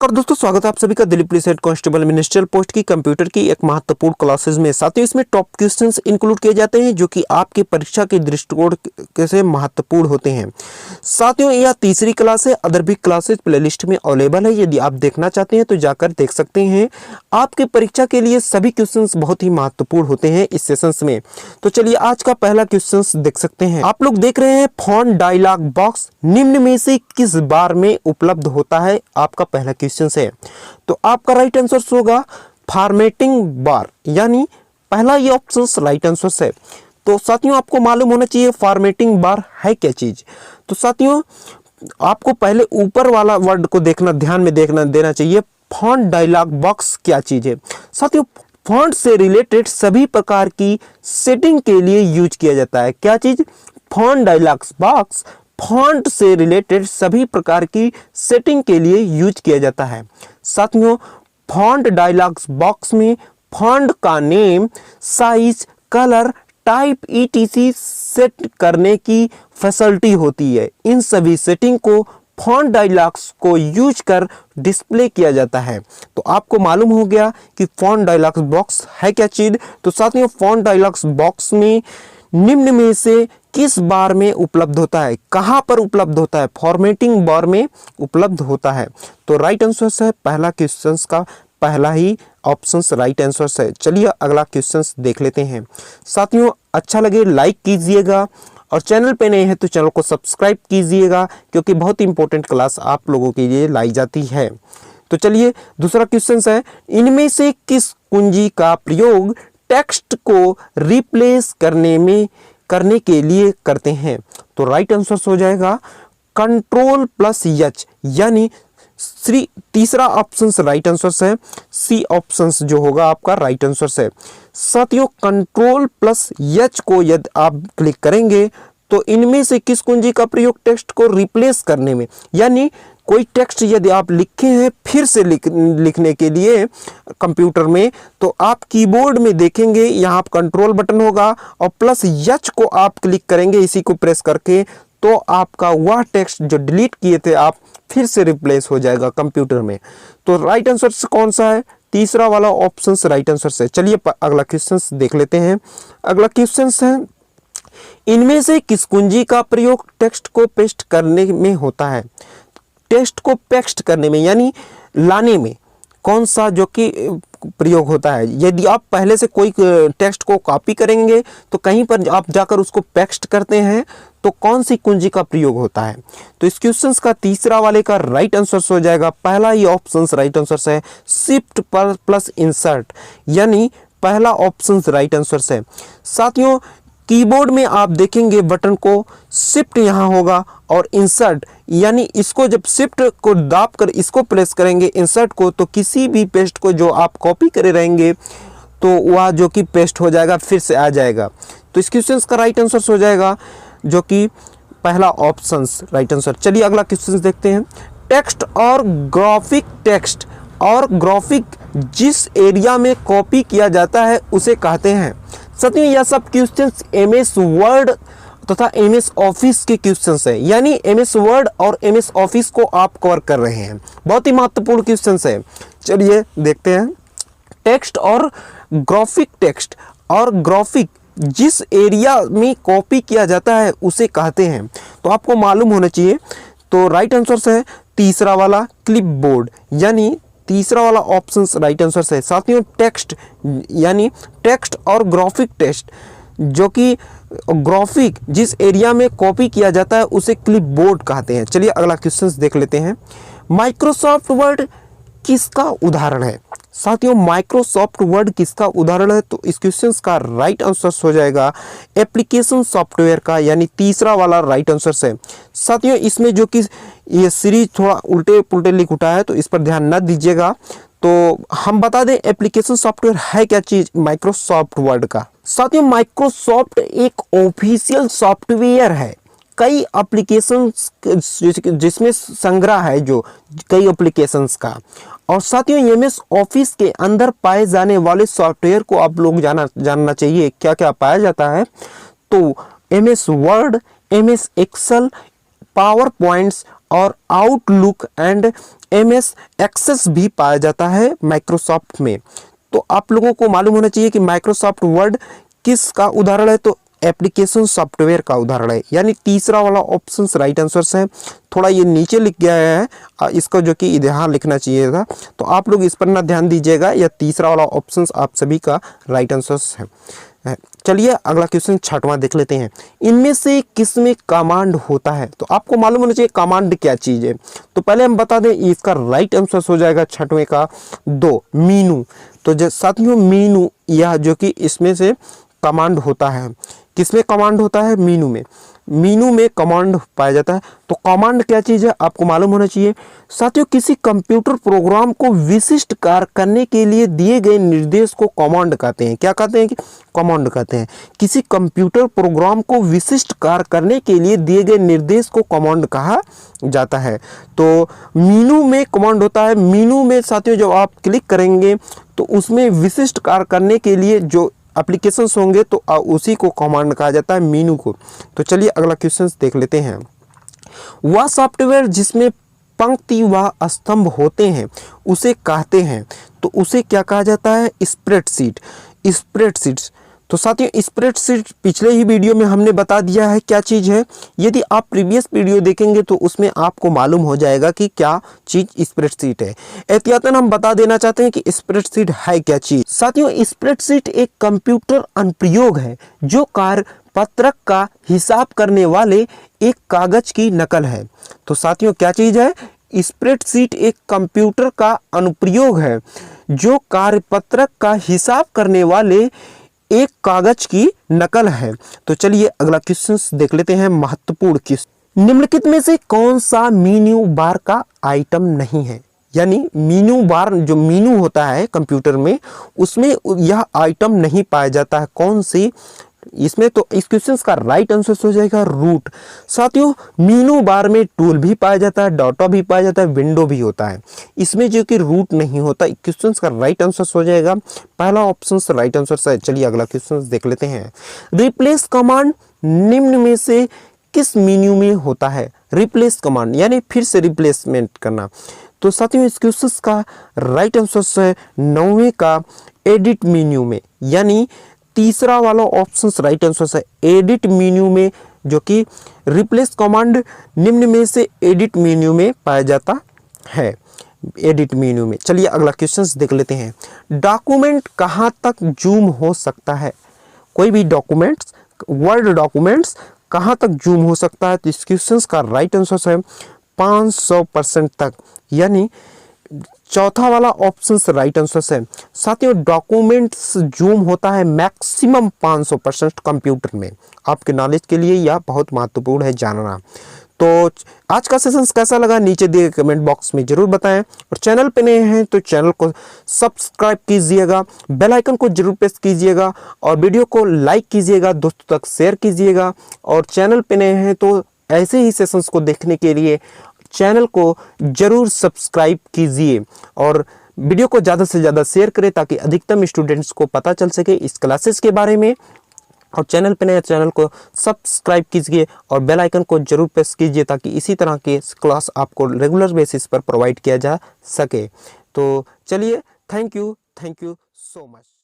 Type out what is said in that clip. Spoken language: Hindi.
नमस्कार दोस्तों, स्वागत है आप सभी का Delhi police head constable ministerial post की कंप्यूटर की एक महत्वपूर्ण क्लासेस में। साथ ही इसमें टॉप क्वेश्चंस इंक्लूड किए जाते हैं जो कि आपके परीक्षा के दृष्टिकोण से महत्वपूर्ण होते हैं। साथियों, यह तीसरी क्लास है। अदर भी क्लासेस प्लेलिस्ट में अवेलेबल है, यदि आप देखना चाहते हैं तो जाकर देख सकते हैं। आपके परीक्षा के लिए सभी क्वेश्चंस बहुत ही महत्वपूर्ण होते हैं इस सेशंस में। तो चलिए आज का पहला क्वेश्चन देख सकते हैं। आप लोग देख रहे हैं फॉन्ट डायलॉग बॉक्स निम्न में से किस बार में उपलब्ध होता है, आपका पहला क्वेश्चन है। तो आपका राइट आंसर होगा फॉर्मेटिंग बार, यानी पहला ये ऑप्शन राइट आंसर है। तो साथियों, आपको मालूम होना चाहिए फॉर्मेटिंग बार है क्या चीज। तो साथियों, आपको पहले ऊपर वाला वर्ड को देखना, ध्यान में देना चाहिए। फॉन्ट डायलॉग बॉक्स क्या चीज है। साथियों, फॉन्ट से रिलेटेड सभी प्रकार की सेटिंग के लिए यूज किया जाता है। क्या चीज? फॉन्ट डायलॉग बॉक्स फॉन्ट से रिलेटेड सभी प्रकार की सेटिंग के लिए यूज किया जाता है। साथियों, फॉन्ट डायलॉग्स बॉक्स में फॉन्ट का name, size, colour, type etc set करने की फैसिलिटी होती है। इन सभी सेटिंग को फॉन्ट डायलॉग्स को यूज कर डिस्प्ले किया जाता है। तो आपको मालूम हो गया कि फॉन्ट डायलॉग्स बॉक्स है क्या चीज। तो साथियों, फॉन्ट डायलॉग्स बॉक्स में निम्न में से किस बार में उपलब्ध होता है, कहां पर उपलब्ध होता है? फॉर्मेटिंग बार में उपलब्ध होता है। तो राइट आंसर है पहला क्वेश्चन का पहला ही ऑप्शन राइट आंसर है। चलिए अगला क्वेश्चन देख लेते हैं। साथियों, अच्छा लगे लाइक कीजिएगा और चैनल पे नए हैं तो चैनल को सब्सक्राइब कीजिएगा, क्योंकि बहुत इंपॉर्टेंट क्लास आप लोगों के लिए लाई जाती है। तो चलिए दूसरा क्वेश्चन है, इनमें से किस कुंजी का प्रयोग टेक्स्ट को रिप्लेस करने के लिए करते हैं? तो राइट आंसर हो जाएगा कंट्रोल प्लस एच, यानी तीसरा ऑप्शन राइट आंसर है। सी ऑप्शन जो होगा आपका राइट आंसर है। साथियों, कंट्रोल प्लस एच को यदि आप क्लिक करेंगे तो इनमें से किस कुंजी का प्रयोग टेक्स्ट को रिप्लेस करने में, यानी कोई टेक्स्ट यदि आप लिखे हैं फिर से लिखने के लिए कंप्यूटर में, तो आप कीबोर्ड में देखेंगे यहाँ कंट्रोल बटन होगा और प्लस एच को आप क्लिक करेंगे, इसी को प्रेस करके, तो आपका वह टेक्स्ट जो डिलीट किए थे आप फिर से रिप्लेस हो जाएगा कंप्यूटर में। तो राइट आंसर कौन सा है? तीसरा वाला ऑप्शन राइट आंसर है। चलिए अगला क्वेश्चन देख लेते हैं। अगला क्वेश्चन है, इनमें से किस कुंजी का प्रयोग टेक्स्ट को पेस्ट करने में होता है? टेक्स्ट को पेस्ट करने में यानी लाने में कौन सा जो कि प्रयोग होता है? यदि आप पहले से कोई टेक्स्ट को कॉपी करेंगे तो कहीं पर आप जाकर उसको पेस्ट करते हैं, तो कौन सी कुंजी का प्रयोग होता है? तो इस क्वेश्चन का तीसरा वाले का राइट आंसर हो जाएगा, पहला ही ऑप्शन राइट आंसर है शिफ्ट प्लस इंसर्ट, यानी पहला ऑप्शन राइट आंसर है। साथियों, कीबोर्ड में आप देखेंगे बटन को शिफ्ट यहाँ होगा और इंसर्ट, यानी इसको जब शिफ्ट को दाबकर इसको प्रेस करेंगे इंसर्ट को, तो किसी भी पेस्ट को जो आप कॉपी करे रहेंगे तो वह जो कि पेस्ट हो जाएगा, फिर से आ जाएगा। तो इस क्वेश्चन का राइट आंसर हो जाएगा जो कि पहला ऑप्शन राइट आंसर। चलिए अगला क्वेश्चन देखते हैं। टेक्स्ट और ग्राफिक जिस एरिया में कॉपी किया जाता है उसे कहते हैं। साथियों, यह सब क्वेश्चंस एमएस वर्ड तथा एमएस ऑफिस के क्वेश्चंस है, यानी एमएस वर्ड और एमएस ऑफिस को आप कवर कर रहे हैं। बहुत ही महत्वपूर्ण क्वेश्चंस है। चलिए देखते हैं। टेक्स्ट और ग्राफिक जिस एरिया में कॉपी किया जाता है उसे कहते हैं। तो आपको मालूम होना चाहिए। तो राइट आंसर है तीसरा वाला क्लिपबोर्ड, यानी तीसरा वाला ऑप्शन राइट आंसर है। साथियों, टेक्स्ट यानी टेक्स्ट और ग्राफिक टेक्स्ट जो कि ग्राफिक जिस एरिया में कॉपी किया जाता है उसे क्लिपबोर्ड कहते हैं। चलिए अगला क्वेश्चन देख लेते हैं। माइक्रोसॉफ्ट वर्ड किसका उदाहरण है? साथियों, माइक्रोसॉफ्ट वर्ड किसका उदाहरण है? तो इस क्वेश्चन का राइट आंसर हो जाएगा एप्लीकेशन सॉफ्टवेयर का, यानी तीसरा वाला राइट आंसर है। साथियों, इसमें जो कि ये सीरीज थोड़ा उल्टे पुल्टे लिख उठा है तो इस पर ध्यान न दीजिएगा। तो हम बता दें एप्लीकेशन सॉफ्टवेयर है क्या चीज माइक्रोसॉफ्ट वर्ड का। साथियों, माइक्रोसॉफ्ट एक ऑफिशियल सॉफ्टवेयर है। कई एप्लीकेशंस जिसमें संग्रह है जो कई एप्लीकेशंस का। और साथियों, एमएस ऑफिस के अंदर पाए जाने वाले सॉफ्टवेयर को आप लोग जानना चाहिए क्या क्या पाया जाता है। तो MS Word, MS Excel, Power Points और आउटलुक एंड MS एक्सेस भी पाया जाता है माइक्रोसॉफ्ट में। तो आप लोगों को मालूम होना चाहिए कि माइक्रोसॉफ्ट वर्ड किसका उदाहरण है, तो एप्लीकेशन सॉफ्टवेयर का उदाहरण है, यानी तीसरा वाला ऑप्शन राइट आंसर है। थोड़ा ये नीचे लिख गया है, इसको जो कि यहाँ लिखना चाहिए था, तो आप लोग इस पर ना ध्यान दीजिएगा, यह तीसरा वाला ऑप्शन आप सभी का राइट आंसर है। चलिए अगला क्वेश्चन छठवां देख लेते हैं। इनमें से किस में कमांड होता है? तो आपको मालूम होना चाहिए कमांड क्या चीज़ है। तो पहले हम बता दें, इसका राइट आंसर हो जाएगा छठवें का 2 मीनू। तो साथियों मीनू यह जो कि इसमें से कमांड होता है, किसमें कमांड होता है? मीनू में। मीनू में कमांड पाया जाता है। तो कमांड क्या चीज़ है आपको मालूम होना चाहिए। साथियों किसी कंप्यूटर प्रोग्राम को विशिष्ट कार्य करने के लिए दिए गए निर्देश को कमांड कहते हैं। क्या कहते हैं? कि कमांड कहते हैं। किसी कंप्यूटर प्रोग्राम को विशिष्ट कार्य करने के लिए दिए गए निर्देश को कमांड कहा जाता है। तो मीनू में कमांड होता है। मीनू में साथियों जब आप क्लिक करेंगे तो उसमें विशिष्ट कार्य करने के लिए जो एप्लीकेशंस होंगे तो उसी को कमांड कहा जाता है, मीनू को। तो चलिए अगला क्वेश्चन देख लेते हैं। वह सॉफ्टवेयर जिसमें पंक्ति व स्तंभ होते हैं उसे कहते हैं, तो उसे क्या कहा जाता है? स्प्रेडशीट। स्प्रेडशीट्स। तो साथियों स्प्रेडशीट पिछले ही वीडियो में हमने बता दिया है क्या चीज़ है। यदि आप प्रीवियस वीडियो देखेंगे तो उसमें आपको मालूम हो जाएगा कि क्या चीज़ स्प्रेडशीट है। एहतियातन हम बता देना चाहते हैं कि स्प्रेडशीट है क्या चीज़। साथियों स्प्रेडशीट एक कंप्यूटर अनुप्रयोग है जो कार्य पत्रक का हिसाब करने वाले एक कागज की नकल है। तो साथियों क्या चीज़ है? स्प्रेडशीट एक कंप्यूटर का अनुप्रयोग है जो कार्यपत्रक का हिसाब करने वाले एक कागज की नकल है। तो चलिए अगला क्वेश्चन देख लेते हैं, महत्वपूर्ण क्वेश्चन। निम्नलिखित में से कौन सा मेन्यू बार का आइटम नहीं है? यानी मेन्यू बार जो मेन्यू होता है कंप्यूटर में उसमें यह आइटम नहीं पाया जाता है। कौन सी? इसमें तो इस क्वेश्चन का राइट आंसर हो जाएगा रूट। साथियों मेनू बार में टूल भी पाया जाता है, डाटा भी पाया जाता है, विंडो भी होता है। इसमें जो कि रूट नहीं होता। क्वेश्चन का राइट आंसर हो जाएगा पहला ऑप्शन राइट आंसर है। चलिए अगला क्वेश्चन देख लेते हैं। रिप्लेस कमांड निम्न में से किस मेन्यू में होता है? रिप्लेस कमांड यानी फिर से रिप्लेसमेंट करना। तो साथियों इस क्वेश्चन का राइट आंसर है 9वें का एडिट मेन्यू में, यानी तीसरा वाला ऑप्शन राइट आंसर है एडिट मेन्यू में, जो कि रिप्लेस कमांड निम्न में से एडिट मेन्यू में पाया जाता है, एडिट मेन्यू में। चलिए अगला क्वेश्चन देख लेते हैं। डॉक्यूमेंट कहाँ तक जूम हो सकता है? कोई भी डॉक्यूमेंट्स, वर्ड डॉक्यूमेंट्स कहाँ तक जूम हो सकता है? तो इस क्वेश्चन का राइट आंसर है 500% तक, यानी चौथा वाला ऑप्शन राइट आंसर है। साथियों डॉक्यूमेंट्स जूम होता है मैक्सिमम 500% कंप्यूटर में। आपके नॉलेज के लिए यह बहुत महत्वपूर्ण है जानना। तो आज का सेशन कैसा लगा नीचे दिए कमेंट बॉक्स में जरूर बताएं, और चैनल पे नए हैं तो चैनल को सब्सक्राइब कीजिएगा, बेल आइकन को जरूर प्रेस कीजिएगा, और वीडियो को लाइक कीजिएगा, दोस्तों तक शेयर कीजिएगा। और चैनल पे नए हैं तो ऐसे ही सेशंस को देखने के लिए चैनल को जरूर सब्सक्राइब कीजिए, और वीडियो को ज़्यादा से ज़्यादा शेयर करें ताकि अधिकतम स्टूडेंट्स को पता चल सके इस क्लासेस के बारे में। और चैनल पे नए चैनल को सब्सक्राइब कीजिए और बेल आइकन को जरूर प्रेस कीजिए ताकि इसी तरह के क्लास आपको रेगुलर बेसिस पर प्रोवाइड किया जा सके। तो चलिए थैंक यू सो मच।